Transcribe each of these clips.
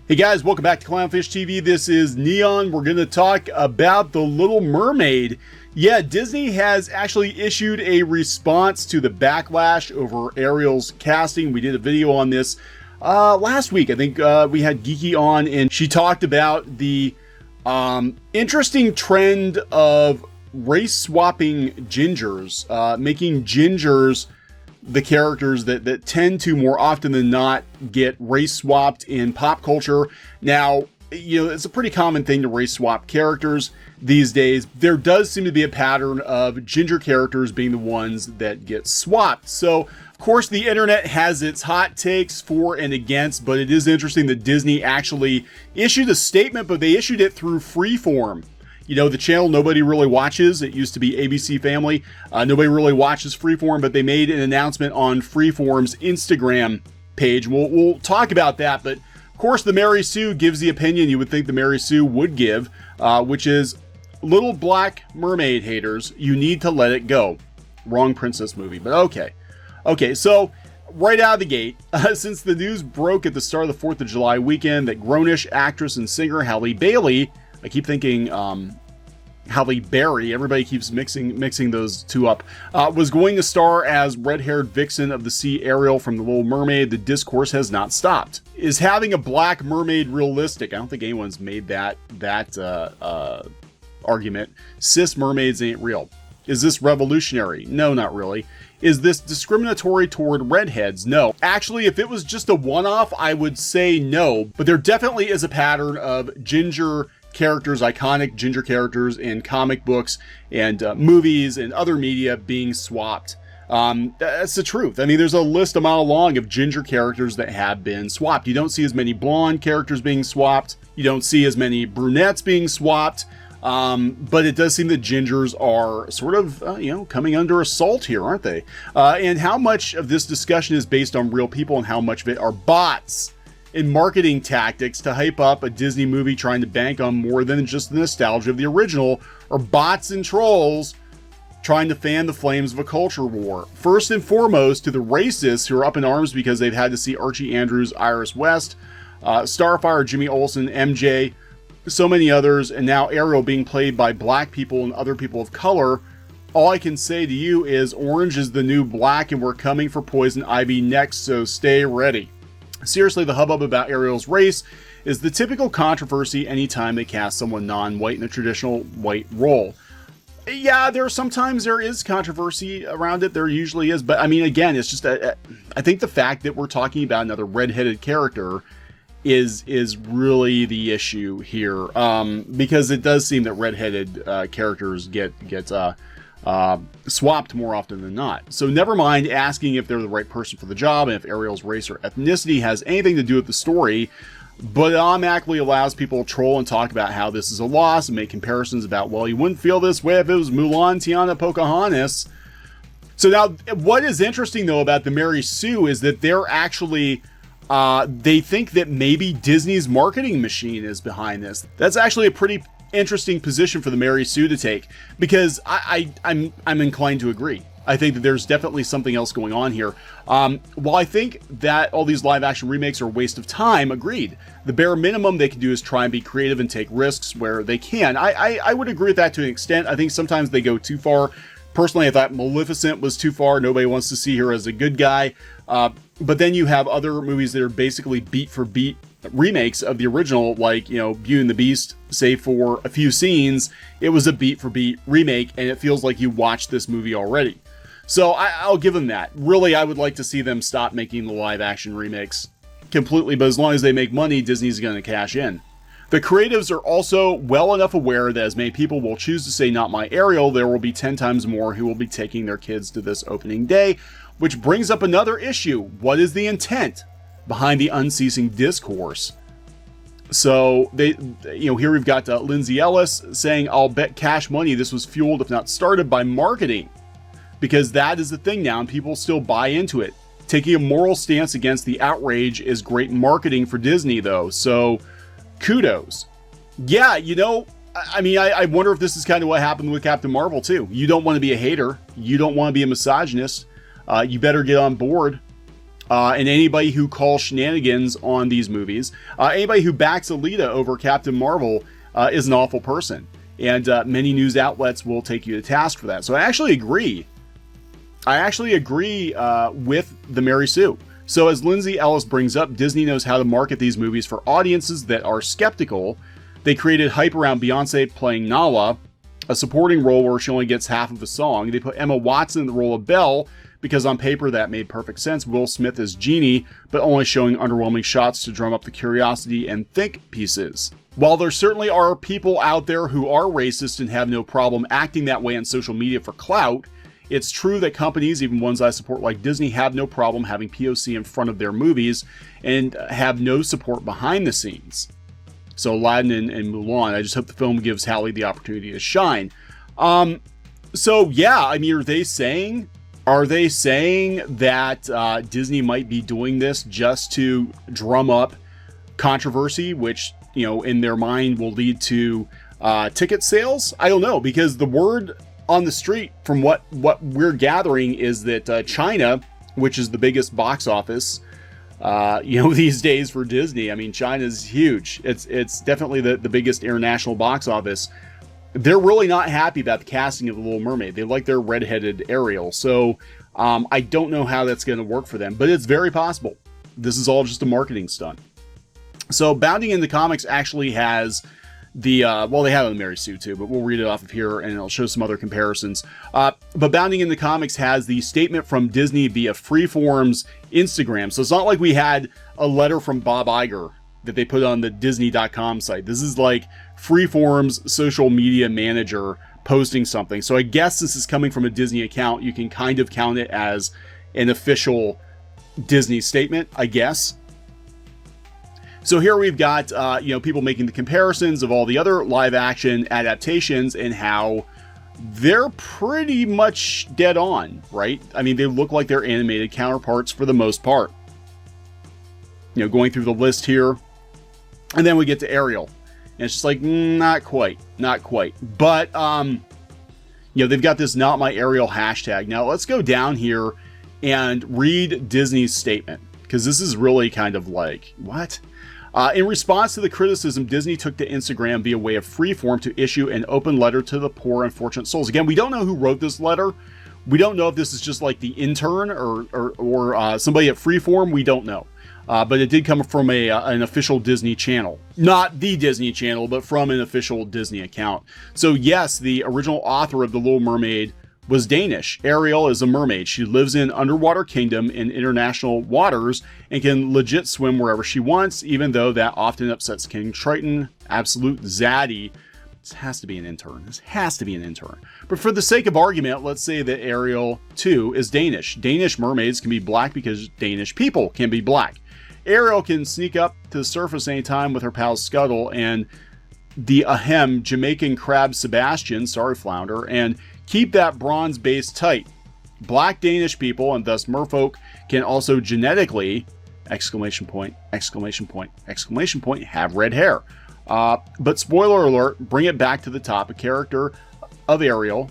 Hey guys, welcome back to Clownfish TV. This is Neon. We're going to talk about The Little Mermaid. Yeah, Disney has actually issued a response to the backlash over Ariel's casting. We did a video on this last week. I think we had Geeky on, and she talked about the interesting trend of race swapping gingers, making gingers the characters that tend to more often than not get race swapped in pop culture. Now, you know, it's a pretty common thing to race swap characters these days. There does seem to be a pattern of ginger characters being the ones that get swapped. So, of course, the internet has its hot takes for and against, but it is interesting that Disney actually issued a statement, but they issued it through Freeform. You know, the channel nobody really watches. It used to be ABC Family. Nobody really watches Freeform, but they made an announcement on Freeform's Instagram page. We'll talk about that, but of course the Mary Sue gives the opinion you would think the Mary Sue would give, which is, little black mermaid haters, you need to let it go. Wrong princess movie, but okay. Okay, so right out of the gate, since the news broke at the start of the 4th of July weekend that Grownish actress and singer Halle Bailey, I keep thinking Halle Berry, everybody keeps mixing those two up, was going to star as red-haired vixen of the sea Ariel from The Little Mermaid, the discourse has not stopped. Is having a black mermaid realistic? I don't think anyone's made that argument. Cis mermaids ain't real. Is this revolutionary? No, not really. Is this discriminatory toward redheads? No. Actually, if it was just a one-off, I would say no, but there definitely is a pattern of ginger characters, iconic ginger characters in comic books and movies and other media being swapped. That's the truth. I mean, there's a list a mile long of ginger characters that have been swapped. You don't see as many blonde characters being swapped. You don't see as many brunettes being swapped. But it does seem that gingers are sort of, coming under assault here, aren't they? And how much of this discussion is based on real people and how much of it are bots in marketing tactics to hype up a Disney movie trying to bank on more than just the nostalgia of the original, or bots and trolls trying to fan the flames of a culture war. First and foremost, to the racists who are up in arms because they've had to see Archie Andrews, Iris West, Starfire, Jimmy Olsen, MJ, so many others, and now Ariel being played by black people and other people of color. All I can say to you is orange is the new black, and we're coming for Poison Ivy next, so stay ready. Seriously, the hubbub about Ariel's race is the typical controversy anytime they cast someone non-white in a traditional white role. Yeah, sometimes there is controversy around it. There usually is. But I mean, again, it's just, I think the fact that we're talking about another redheaded character is really the issue here. Because it does seem that redheaded characters get swapped more often than not. So never mind asking if they're the right person for the job and if Ariel's race or ethnicity has anything to do with the story, but it automatically allows people to troll and talk about how this is a loss and make comparisons about, well, you wouldn't feel this way if it was Mulan, Tiana, Pocahontas. So now, what is interesting though about the Mary Sue is that they're actually, they think that maybe Disney's marketing machine is behind this. That's actually a pretty interesting position for the Mary Sue to take, because I'm inclined to agree. I think that there's definitely something else going on here. While I think that all these live action remakes are a waste of time, agreed. The bare minimum they can do is try and be creative and take risks where they can. I would agree with that to an extent. I think sometimes they go too far. Personally, I thought Maleficent was too far. Nobody wants to see her as a good guy. But then you have other movies that are basically beat for beat remakes of the original, like, Beauty and the Beast, save for a few scenes, it was a beat for beat remake, and it feels like you watched this movie already. So I'll give them that. Really, I would like to see them stop making the live action remakes completely, but as long as they make money, Disney's going to cash in. The creatives are also well enough aware that as many people will choose to say not my Ariel, there will be 10 times more who will be taking their kids to this opening day, which brings up another issue. What is the intent behind the unceasing discourse? So here we've got Lindsay Ellis saying, I'll bet cash money this was fueled, if not started, by marketing, because that is the thing now and people still buy into it. Taking a moral stance against the outrage is great marketing for Disney though, so kudos. Yeah, I wonder if this is kind of what happened with Captain Marvel too. You don't want to be a hater, you don't want to be a misogynist, you better get on board. And anybody who calls shenanigans on these movies, anybody who backs Alita over Captain Marvel is an awful person. And many news outlets will take you to task for that. So I actually agree. With the Mary Sue. So as Lindsay Ellis brings up, Disney knows how to market these movies for audiences that are skeptical. They created hype around Beyonce playing Nala, a supporting role where she only gets half of a song. They put Emma Watson in the role of Belle, because on paper that made perfect sense. Will Smith as Genie, but only showing underwhelming shots to drum up the curiosity and think pieces. While there certainly are people out there who are racist and have no problem acting that way on social media for clout, it's true that companies, even ones I support like Disney, have no problem having POC in front of their movies and have no support behind the scenes. So Aladdin and Mulan, I just hope the film gives Halle the opportunity to shine. So yeah, I mean, are they saying that Disney might be doing this just to drum up controversy, which, you know, in their mind will lead to ticket sales? I don't know, because the word on the street from what we're gathering is that China, which is the biggest box office, these days for Disney. I mean, China's huge. It's definitely the biggest international box office. They're really not happy about the casting of The Little Mermaid. They like their redheaded Ariel. So I don't know how that's going to work for them, but it's very possible. This is all just a marketing stunt. So Bounding Into Comics actually has they have it on Mary Sue too, but we'll read it off of here and I'll show some other comparisons. But Bounding Into Comics has the statement from Disney via Freeform's Instagram. So it's not like we had a letter from Bob Iger that they put on the Disney.com site. This is like Freeform's social media manager posting something. So I guess this is coming from a Disney account. You can kind of count it as an official Disney statement, I guess. So here we've got, people making the comparisons of all the other live action adaptations and how they're pretty much dead on, right? I mean, they look like their animated counterparts for the most part. You know, going through the list here. And then we get to Ariel. And it's just like, not quite. But, they've got this Not My Ariel hashtag. Now, let's go down here and read Disney's statement, because this is really kind of like, what? In response to the criticism, Disney took to Instagram via way of Freeform to issue an open letter to the poor unfortunate souls. Again, we don't know who wrote this letter. We don't know if this is just like the intern or somebody at Freeform. We don't know. But it did come from an official Disney channel. Not the Disney channel, but from an official Disney account. So yes, the original author of The Little Mermaid was Danish. Ariel is a mermaid. She lives in underwater kingdom in international waters and can legit swim wherever she wants, even though that often upsets King Triton. Absolute zaddy. This has to be an intern. But for the sake of argument, let's say that Ariel, too, is Danish. Danish mermaids can be black because Danish people can be black. Ariel can sneak up to the surface anytime with her pal Scuttle and the Jamaican crab Sebastian, sorry Flounder, and keep that bronze base tight. Black Danish people, and thus merfolk, can also genetically, ! Have red hair. But spoiler alert, bring it back to the top. The character of Ariel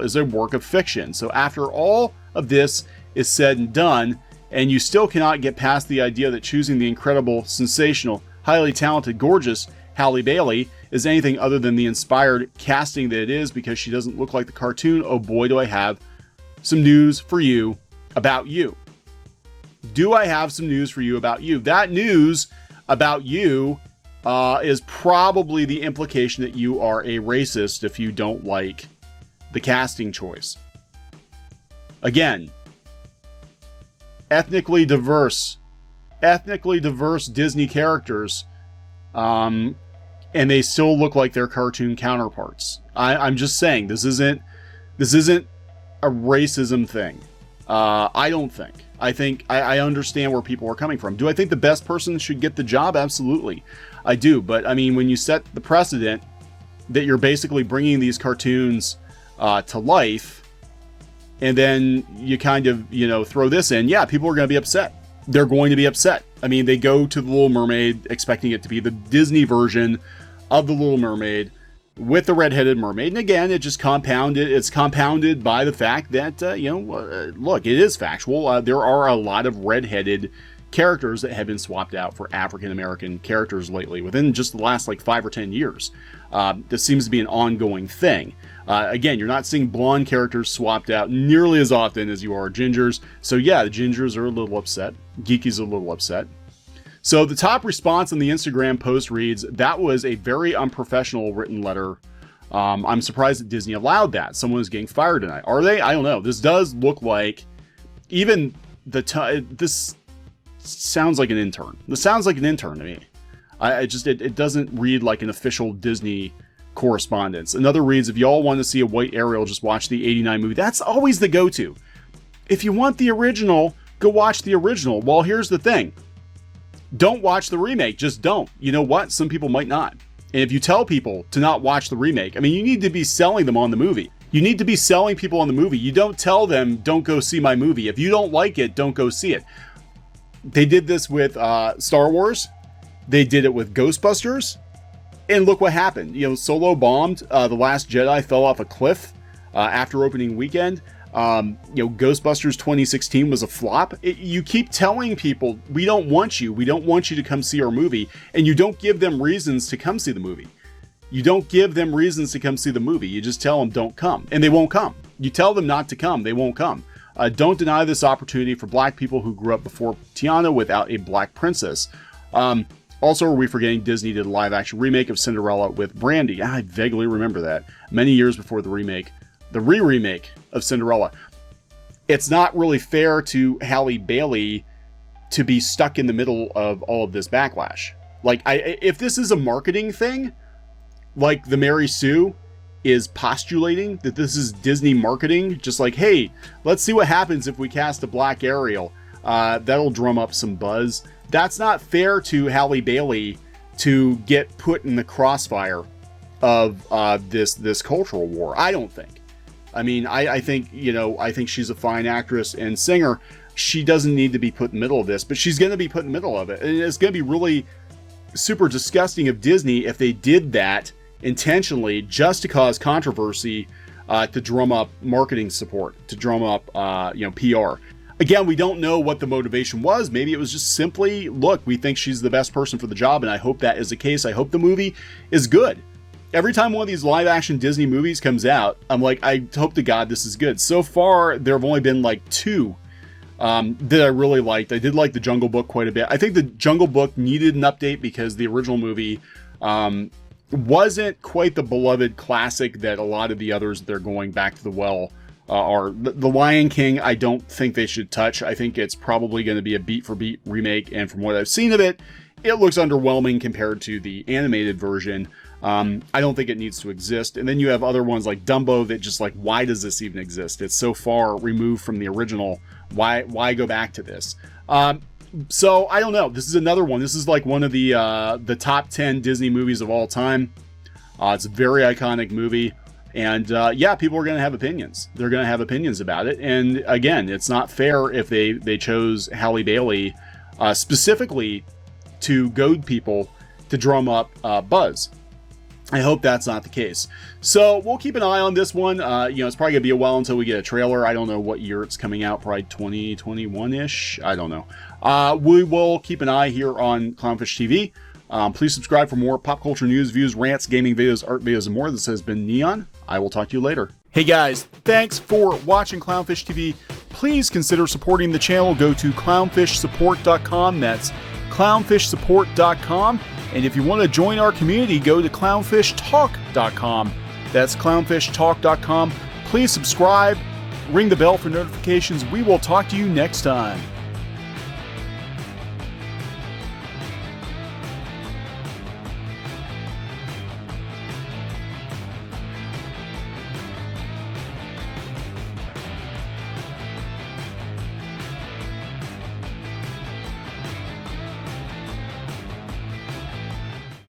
is a work of fiction. So after all of this is said and done, and you still cannot get past the idea that choosing the incredible, sensational, highly talented, gorgeous Halle Bailey is anything other than the inspired casting that it is because she doesn't look like the cartoon, oh boy, do I have some news for you about you. Do I have some news for you about you? That news about you is probably the implication that you are a racist if you don't like the casting choice. Again, ethnically diverse Disney characters, and they still look like their cartoon counterparts. I'm just saying, this isn't a racism thing. I don't think. I understand where people are coming from. Do I think the best person should get the job? Absolutely. I do. But I mean, when you set the precedent that you're basically bringing these cartoons to life, and then you kind of, throw this in, yeah, people are going to be upset. They're going to be upset. I mean, they go to The Little Mermaid expecting it to be the Disney version of The Little Mermaid. with the redheaded mermaid. And again, it's compounded by the fact that, look, it is factual. There are a lot of redheaded characters that have been swapped out for African-American characters lately, within just the last like 5 or 10 years. This seems to be an ongoing thing. Again, you're not seeing blonde characters swapped out nearly as often as you are gingers. So yeah, the gingers are a little upset. Geeky's a little upset. So the top response on the Instagram post reads, "That was a very unprofessional written letter. I'm surprised that Disney allowed that. Someone is getting fired tonight." Are they? I don't know. This does look like, even this sounds like an intern. This sounds like an intern to me. It doesn't read like an official Disney correspondence. Another reads, "If y'all want to see a white Ariel, just watch the '89 movie." That's always the go-to. If you want the original, go watch the original. Well, here's the thing. Don't watch the remake. Just don't. You know what? Some people might not. And if you tell people to not watch the remake, I mean, you need to be selling them on the movie. You need to be selling people on the movie. You don't tell them, don't go see my movie. If you don't like it, don't go see it. They did this with Star Wars. They did it with Ghostbusters. And look what happened. Solo bombed. The Last Jedi fell off a cliff after opening weekend. Ghostbusters 2016 was a flop. You keep telling people, we don't want you. We don't want you to come see our movie. And you don't give them reasons to come see the movie. You don't give them reasons to come see the movie. You just tell them don't come. And they won't come. You tell them not to come. They won't come. Don't deny this opportunity for black people who grew up before Tiana without a black princess. Also, are we forgetting Disney did a live-action remake of Cinderella with Brandy? I vaguely remember that. Many years before the remake. The re-remake of Cinderella. It's not really fair to Halle Bailey to be stuck in the middle of all of this backlash. Like, if this is a marketing thing, like the Mary Sue is postulating that this is Disney marketing, just like, hey, let's see what happens if we cast a black Ariel. That'll drum up some buzz. That's not fair to Halle Bailey to get put in the crossfire of this cultural war. I don't think. I mean, I think she's a fine actress and singer. She doesn't need to be put in the middle of this, but she's going to be put in the middle of it. And it's going to be really super disgusting of Disney if they did that intentionally just to cause controversy, to drum up marketing support, to drum up, PR. Again, we don't know what the motivation was. Maybe it was just simply, look, we think she's the best person for the job, and I hope that is the case. I hope the movie is good. Every time one of these live-action Disney movies comes out, I'm like, I hope to God this is good. So far, there have only been like 2 that I really liked. I did like The Jungle Book quite a bit. I think The Jungle Book needed an update because the original movie wasn't quite the beloved classic that a lot of the others that they're going back to the well are. The Lion King, I don't think they should touch. I think it's probably going to be a beat-for-beat remake, and from what I've seen of it, it looks underwhelming compared to the animated version. I don't think it needs to exist. And then you have other ones like Dumbo that just like, why does this even exist? It's so far removed from the original. Why go back to this? So I don't know. This is another one. This is like one of the top 10 Disney movies of all time. It's a very iconic movie. And yeah, people are going to have opinions. They're going to have opinions about it. And again, it's not fair if they chose Halle Bailey specifically to goad people to drum up buzz. I hope that's not the case. So we'll keep an eye on this one. It's probably gonna be a while until we get a trailer. I don't know what year it's coming out, probably 2021-ish. I don't know. We will keep an eye here on Clownfish TV. Please subscribe for more pop culture news, views, rants, gaming videos, art videos, and more. This has been Neon. I will talk to you later. Hey guys, thanks for watching Clownfish TV. Please consider supporting the channel. Go to clownfishsupport.com. That's clownfishsupport.com. And if you want to join our community, go to clownfishtalk.com. That's clownfishtalk.com. Please subscribe, ring the bell for notifications. We will talk to you next time.